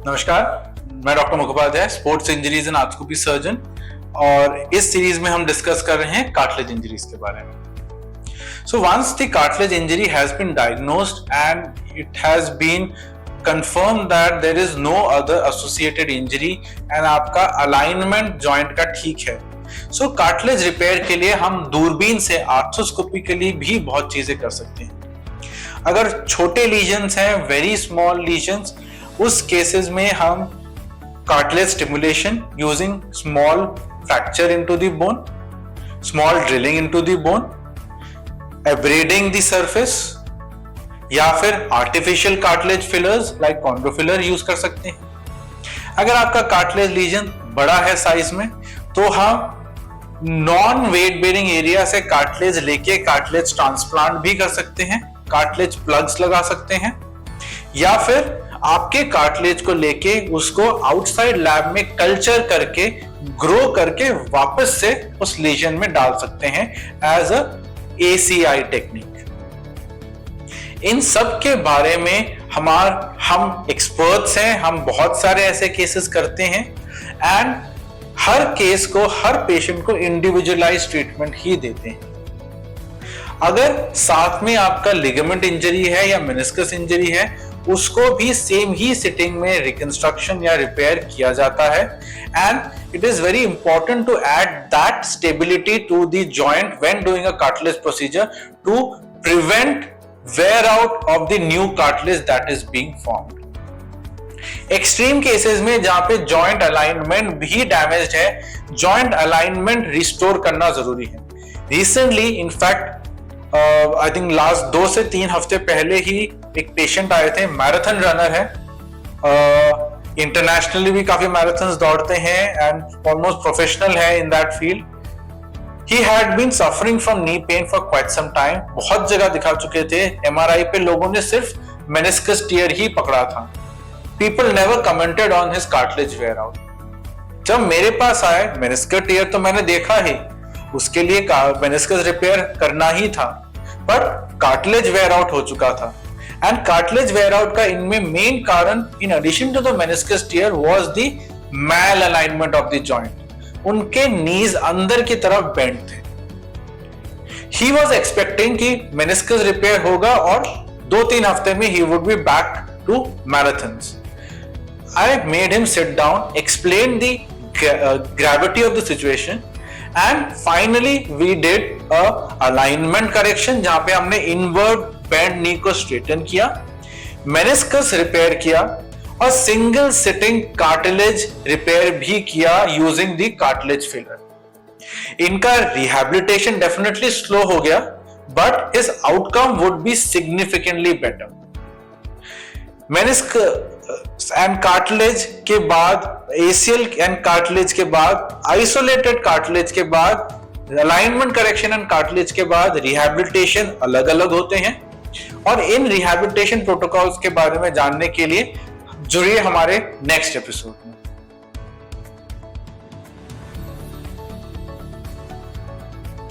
नमस्कार, मैं doctor Mukhopadhyay, sports injuries and arthroscopy surgeon, और इस सीरीज में हम डिस्कस कर रहे हैं कार्टिलेज इंजरीज के बारे में। So once the cartilage injury has been diagnosed and it has been confirmed that there is no other associated injury and आपका alignment joint का ठीक है, so cartilage repair के लिए हम दूरबीन से आर्थोस्कोपी के लिए भी बहुत चीजें कर सकते हैं। अगर छोटे लीजन्स हैं, वेरी स्मॉल लीजन्स, उस केसेस में हम cartilage stimulation using small fracture into the bone, small drilling into the bone, abrading the surface या फिर artificial cartilage fillers like chondrofiller use कर सकते हैं। अगर आपका कार्टिलेज लीजन बड़ा है साइज में, तो हम नॉन वेट बेरिंग एरिया से कार्टिलेज लेके कार्टिलेज ट्रांसप्लांट भी कर सकते हैं, कार्टिलेज प्लग्स लगा सकते हैं, या फिर आपके कार्टिलेज को लेके उसको आउटसाइड लैब में कल्चर करके ग्रो करके वापस से उस लीजन में डाल सकते हैं एज अ ACI टेक्निक। इन सब के बारे में हम एक्सपर्ट्स हैं, हम बहुत सारे ऐसे केसेस करते हैं एंड हर केस को, हर पेशेंट को इंडिविजुअलाइज ट्रीटमेंट ही देते हैं। अगर साथ में आपका लिगामेंट इंजरी है या मेनिस्कस इंजरी है, उसको भी सेम ही सिटिंग में रिकंस्ट्रक्शन या रिपेयर किया जाता है and it is very important to add that stability to the joint when doing a cartilage procedure to prevent wear out of the new cartilage that is being formed. Extreme cases में जहां पे joint alignment भी damaged है, joint alignment restore करना जरूरी है। Recently in fact I think last 2 से 3 हफ्ते पहले ही एक पेशेंट आए थे, मैराथन रनर है, इंटरनेशनली भी काफी मैराथन्स दौड़ते हैं एंड ऑलमोस्ट प्रोफेशनल है in that field. He had been suffering from knee pain for quite some time, बहुत जगह दिखा चुके थे, MRI पे लोगों ने सिर्फ मेनिस्कस टियर ही पकड़ा था। People never commented on his cartilage wear out. जब मेरे पास आए, मेनिस्कस टियर तो मैंने देखा ही, उसके लिए मेनिस्कस रिपेयर करना ही था, पर कार्टिलेज वेयर आउट हो चुका था एंड कार्टिलेज वेयर आउट का इनमें मेन कारण, in addition to the meniscus tear, was the mal alignment of the joint. उनके नीज अंदर की तरफ बेंड थे। ही वाज एक्सपेक्टिंग कि मेनिस्कस रिपेयर होगा और 2-3 हफ्ते में he would be back to marathons. I made him sit down, explain the gravity of the situation and finally we did a alignment correction जहां पे हमने inward bend knee को straighten किया, meniscus रिपेयर किया और सिंगल सिटिंग कार्टिलेज रिपेयर भी किया using the cartilage filler। इनका rehabilitation definitely slow हो गया, but his outcome would be significantly better। Meniscus and cartilage के बाद, ACL एंड कार्टिलेज के बाद, आइसोलेटेड कार्टिलेज के बाद, अलाइनमेंट करेक्शन एंड कार्टिलेज के बाद रिहैबिलिटेशन अलग अलग होते हैं। और इन रिहैबिलिटेशन प्रोटोकॉल्स के बारे में जानने के लिए जुड़िए हमारे नेक्स्ट एपिसोड में।